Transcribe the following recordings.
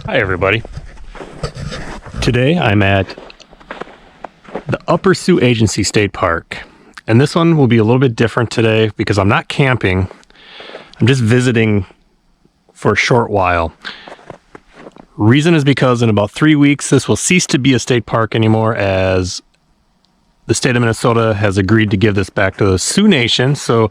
Hi everybody. Today I'm at the Upper Sioux Agency State Park, and this one will be a little bit different today because I'm not camping. I'm just visiting for a short while. Reason is because in about 3 weeks this will cease to be a state park anymore, as the state of Minnesota has agreed to give this back to the Sioux Nation. So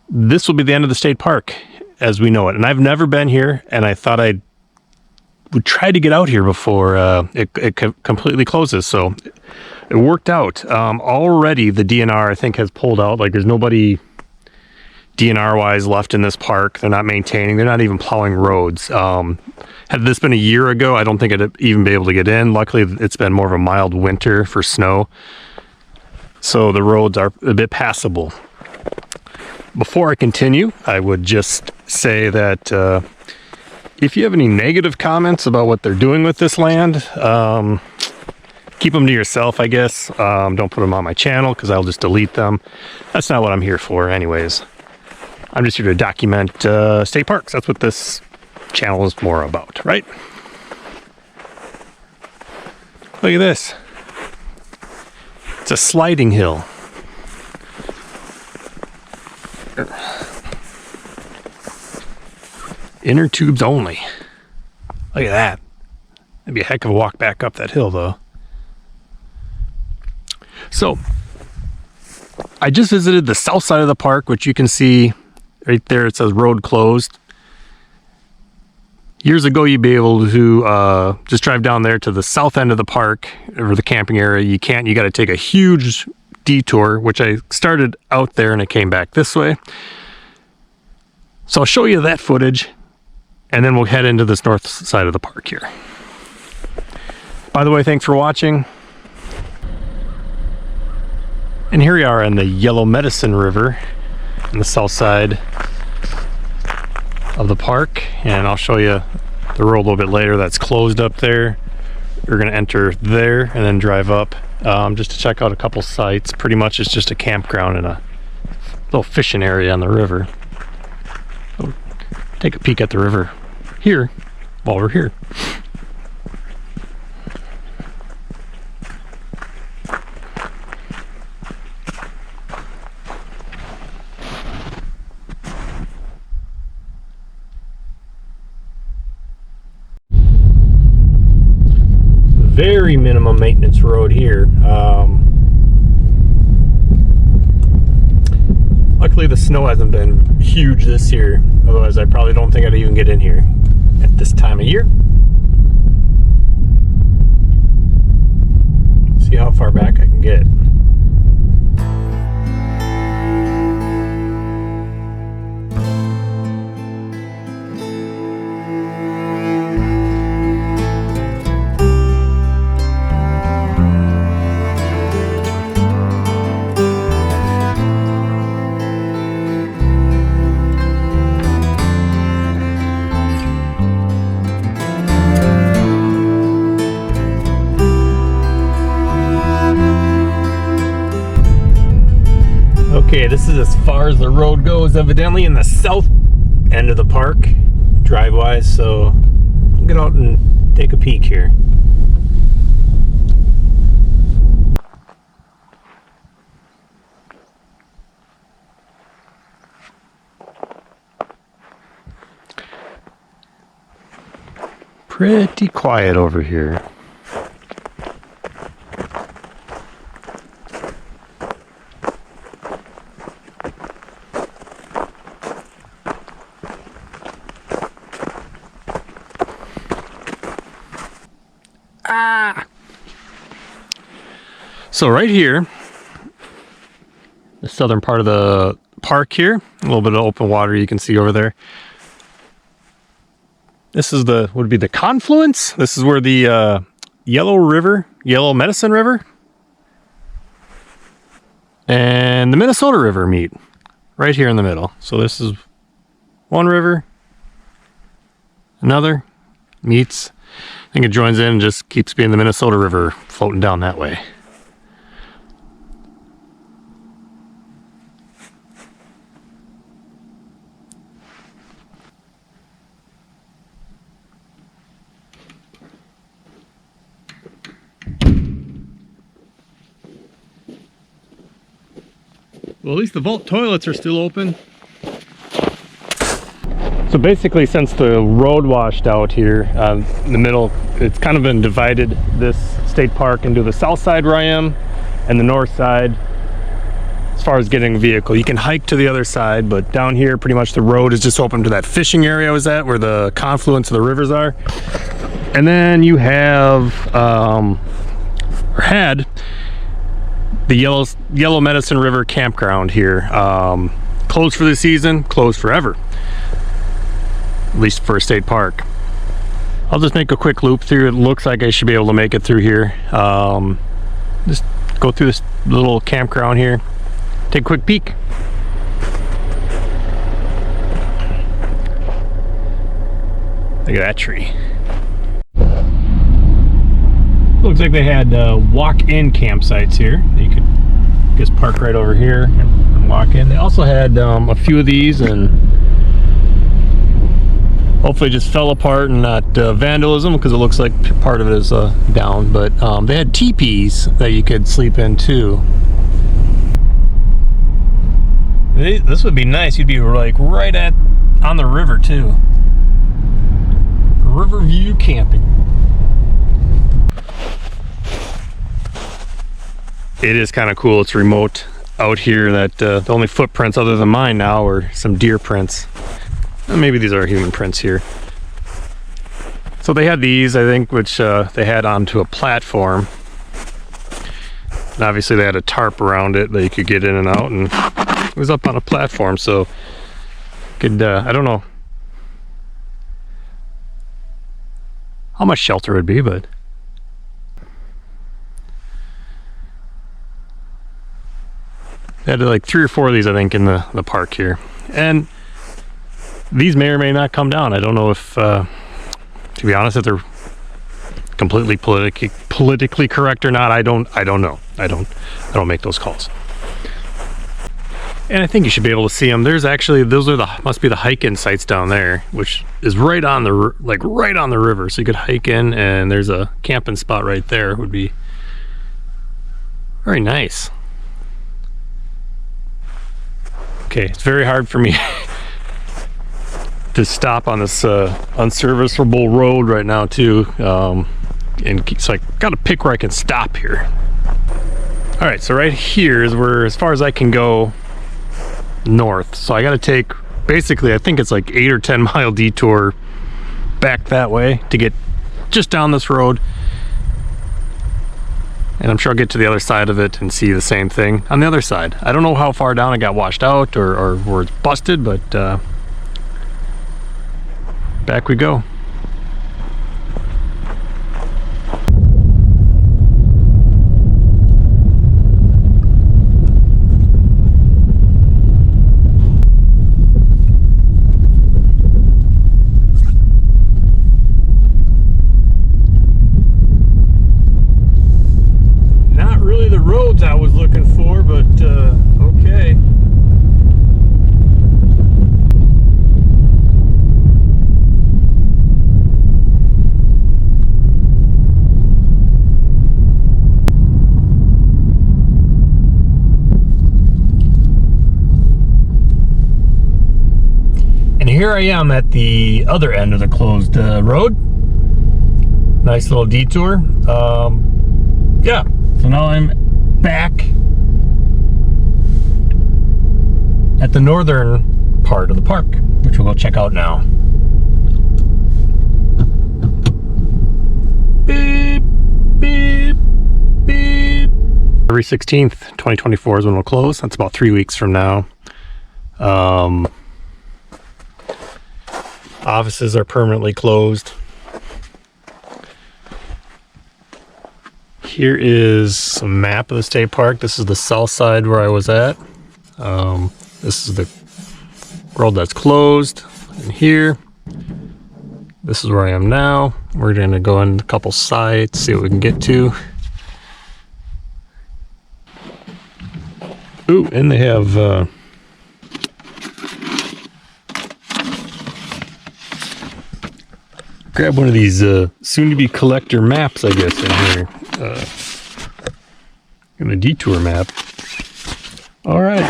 this will be the end of the state park as we know it. And I've never been here, and I thought I would try to get out here before it completely closes. So it worked out. Already the DNR, I think, has pulled out. Like, there's nobody DNR wise left in this park. They're not maintaining, they're not even plowing roads. Had this been a year ago, I don't think I'd even be able to get in. Luckily, it's been more of a mild winter for snow, so the roads are a bit passable. Before I continue, I would just say that if you have any negative comments about what they're doing with this land, keep them to yourself, I guess. Don't put them on my channel because I'll just delete them. That's not what I'm here for anyways. I'm just here to document state parks. That's what this channel is more about, right? Look at this. It's a sliding hill. Inner tubes only. Look at that. That'd be a heck of a walk back up that hill, though. So, I just visited the south side of the park, which you can see right there. It says road closed. Years ago, you'd be able to just drive down there to the south end of the park, or the camping area. You can't. You got to take a huge detour, which I started out there and I came back this way. So I'll show you that footage, and then we'll head into this north side of the park here. By the way, thanks for watching. And here we are on the Yellow Medicine River on the south side of the park, and I'll show you the road a little bit later. That's closed up there. You're going to enter there and then drive up just to check out a couple sites. Pretty much it's just a campground and a little fishing area on the river. So take a peek at the river here while we're here. Very minimum maintenance road here. Luckily the snow hasn't been huge this year, otherwise I probably don't think I'd even get in here at this time of year. See how far back I can get. Okay, this is as far as the road goes, evidently in the south end of the park, drive-wise, so I'll get out and take a peek here. Pretty quiet over here. So right here, the southern part of the park here, a little bit of open water you can see over there. This is would be the confluence. This is where the Yellow Medicine River and the Minnesota River meet, right here in the middle. So this is one river, another meets. I think it joins in and just keeps being the Minnesota River floating down that way. Well, at least the vault toilets are still open. So basically, since the road washed out here in the middle, it's kind of been divided, this state park, into the south side where I am and the north side. As far as getting a vehicle, you can hike to the other side, but down here pretty much the road is just open to that fishing area I was at, where the confluence of the rivers are. And then you have or had the Yellow Medicine River campground here, closed for the season, closed forever, at least for a state park. I'll just make a quick loop through. It looks like I should be able to make it through here. Just go through this little campground here, take a quick peek. Look at that tree. Looks like they had walk-in campsites here. You could just park right over here and walk in. They also had a few of these, and hopefully just fell apart and not vandalism, because it looks like part of it is down. But they had teepees that you could sleep in too. This would be nice. You'd be like right on the river too. Riverview camping. It is kind of cool. It's remote out here. That the only footprints other than mine now are some deer prints. Maybe these are human prints here. So they had these, I think, which they had onto a platform. And obviously they had a tarp around it that you could get in and out, and it was up on a platform, so could I don't know how much shelter would be, but they had like 3 or 4 of these, I think, in the park here. And these may or may not come down. I don't know if, to be honest, if they're completely politically correct or not. I don't know. I don't make those calls. And I think you should be able to see them. There's actually, those are must be the hike-in sites down there, which is right on the right on the river. So you could hike in, and there's a camping spot right there. It would be very nice. Okay, it's very hard for me to stop on this unserviceable road right now too, and so I gotta pick where I can stop here. All right, so right here is where, as far as I can go north, so I gotta take, basically I think it's like 8 or 10 mile detour back that way to get just down this road, and I'm sure I'll get to the other side of it and see the same thing on the other side. I don't know how far down it got washed out or where it's busted, but back we go. Not really the roads I was looking for, but okay. Here I am at the other end of the closed road. Nice little detour. Yeah, so now I'm back at the northern part of the park, which we'll go check out now. Beep, beep, beep. February 16th, 2024 is when we'll close. That's about 3 weeks from now. Offices are permanently closed. Here is a map of the state park. This is the south side where I was at. This is the road that's closed. And here, this is where I am now. We're going to go in a couple sites, see what we can get to. Ooh, and they have grab one of these soon-to-be collector maps, I guess, in here. In a detour map. All right,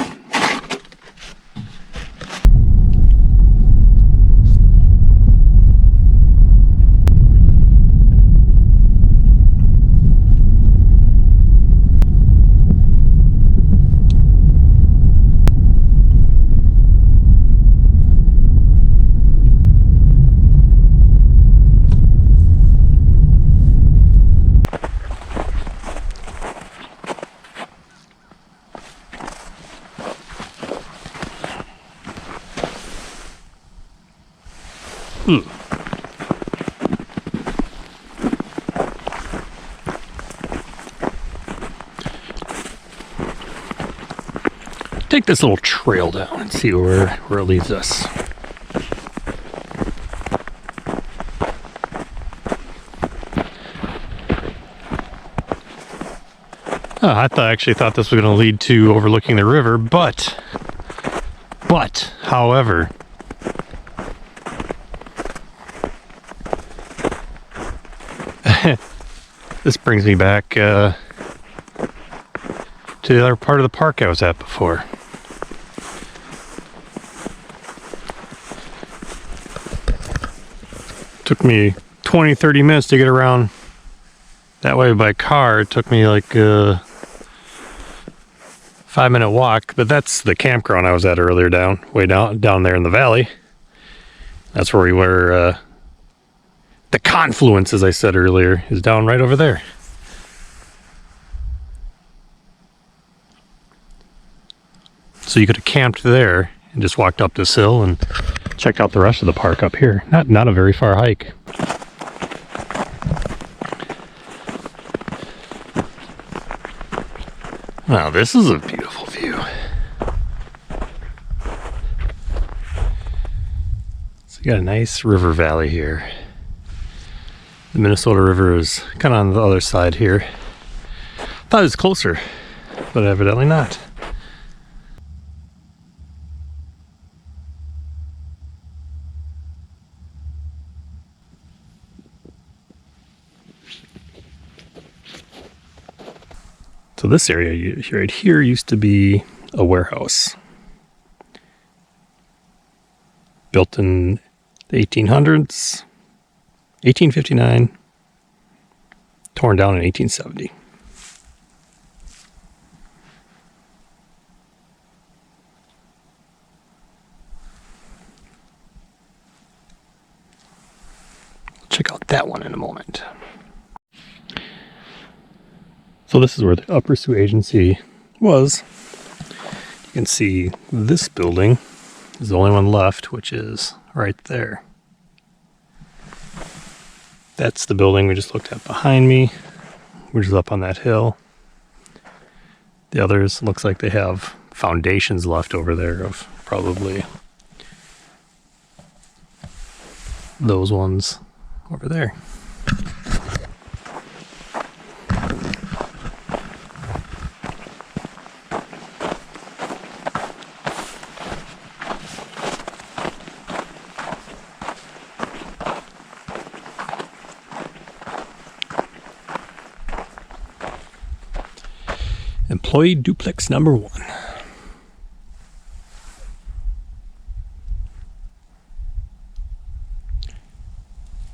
Take this little trail down and see where it leads us. I actually thought this was going to lead to overlooking the river, but, however, this brings me back to the other part of the park I was at before. Took me 20-30 minutes to get around that way by car. It took me like a 5-minute walk, but that's the campground I was at earlier way down there in the valley. That's where we were. The confluence, as I said earlier, is down right over there. So you could have camped there and just walked up this hill and checked out the rest of the park up here. Not a very far hike. Wow, this is a beautiful view. So you got a nice river valley here. The Minnesota River is kind of on the other side here. Thought it was closer, but evidently not. So this area right here used to be a warehouse. Built in the 1800s, 1859, torn down in 1870. Check out that one in a moment. So this is where the Upper Sioux Agency was. You can see this building is the only one left, which is right there. That's the building we just looked at behind me, which is up on that hill. The others looks like they have foundations left over there of probably those ones over there. Employee duplex number 1.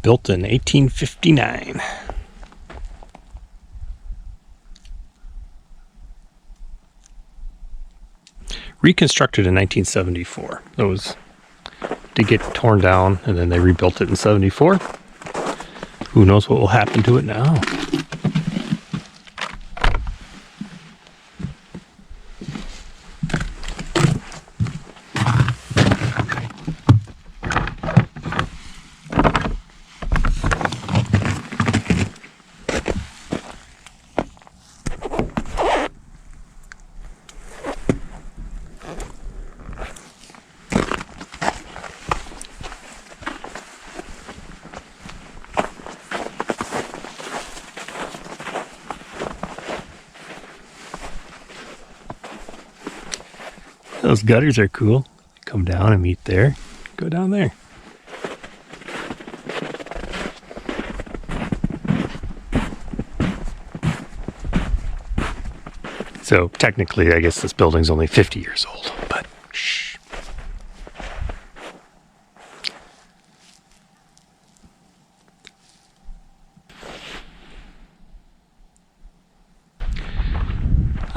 Built in 1859. Reconstructed in 1974. Those did get torn down and then they rebuilt it in 74. Who knows what will happen to it now? Those gutters are cool. Come down and meet there. Go down there. So technically, I guess this building's only 50 years old, but shh.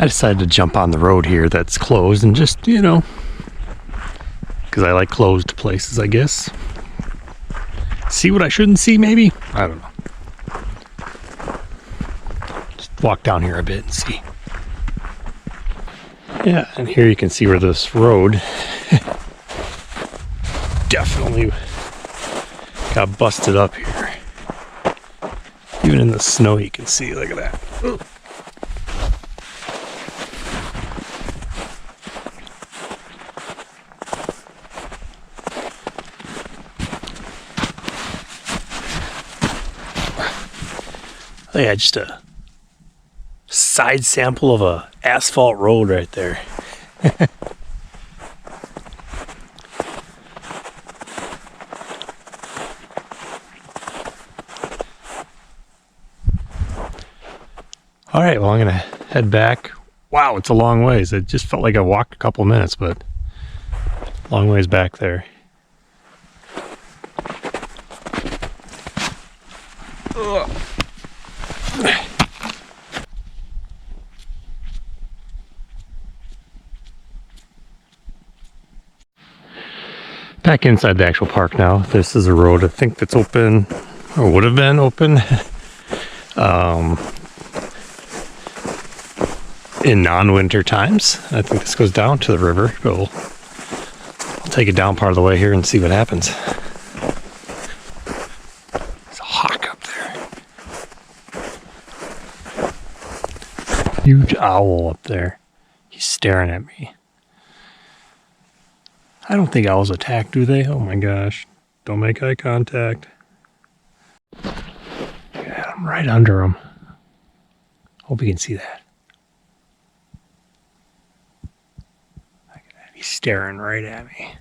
I decided to jump on the road here that's closed and just, because I like closed places, I guess. See what I shouldn't see, maybe? I don't know. Just walk down here a bit and see. Yeah, and here you can see where this road definitely got busted up here. Even in the snow you can see, look at that. Ooh. Oh yeah, just a side sample of a asphalt road right there. All right, well, I'm gonna head back. Wow, it's a long ways. It just felt like I walked a couple minutes, but long ways back there. Ugh. Back inside the actual park now. This is a road I think that's open, or would have been open, in non-winter times. I think this goes down to the river, but we'll take it down part of the way here and see what happens. There's a hawk up there. Huge owl up there. He's staring at me. I don't think owls attack, do they? Oh my gosh. Don't make eye contact. Yeah, I'm right under him. Hope you can see that. He's staring right at me.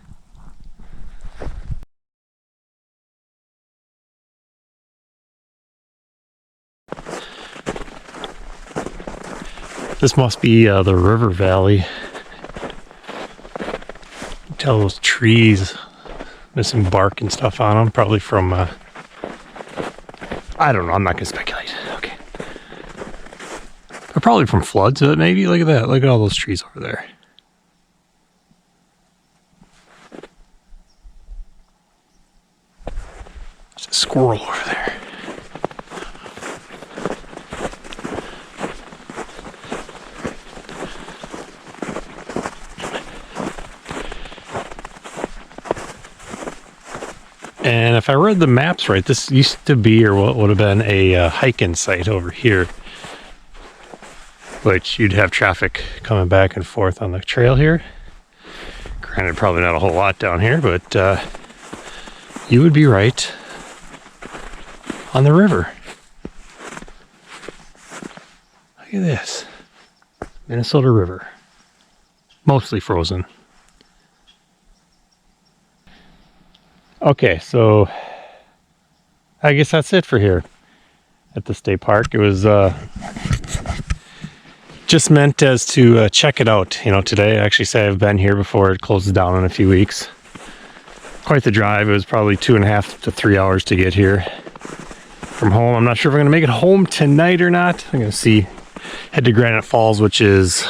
This must be the river valley. Tell those trees missing bark and stuff on them, probably from I don't know, I'm not gonna speculate. Okay, but probably from floods, maybe. Look at that, look at all those trees over there. There's a squirrel over there. And if I read the maps right, this used to be, or what would have been, a hiking site over here, which you'd have traffic coming back and forth on the trail here. Granted, probably not a whole lot down here, but you would be right on the river. Look at this. Minnesota River. Mostly frozen. Okay, so I guess that's it for here at the state park. It was just meant as to check it out. You know, today I actually say I've been here before it closes down in a few weeks. Quite the drive. It was probably 2.5 to 3 hours to get here from home. I'm not sure if I'm going to make it home tonight or not. I'm going to see. Head to Granite Falls, which is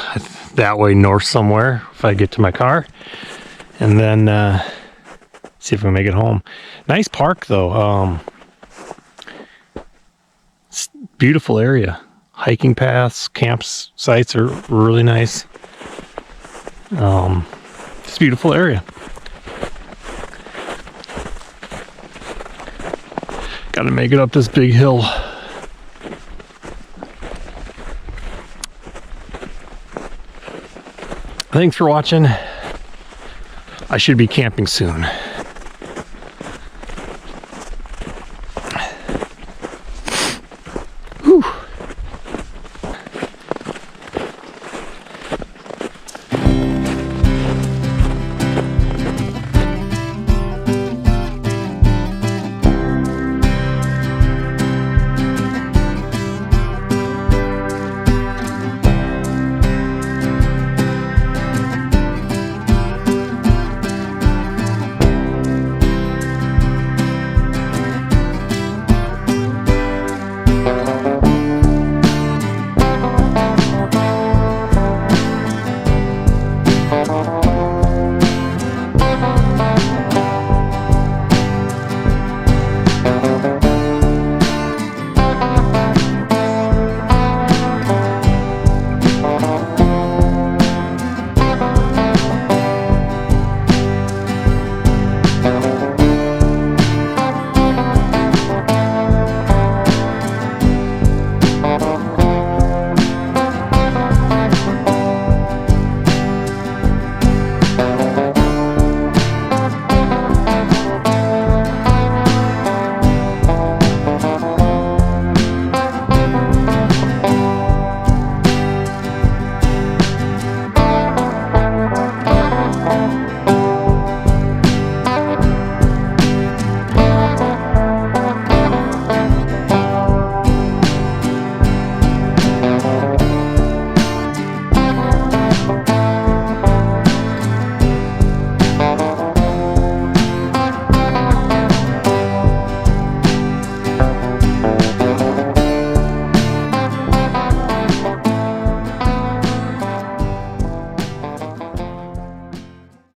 that way north somewhere if I get to my car. And then see if we can make it home. Nice park though. It's a beautiful area. Hiking paths, campsites are really nice. It's a beautiful area. Gotta make it up this big hill. Thanks for watching. I should be camping soon.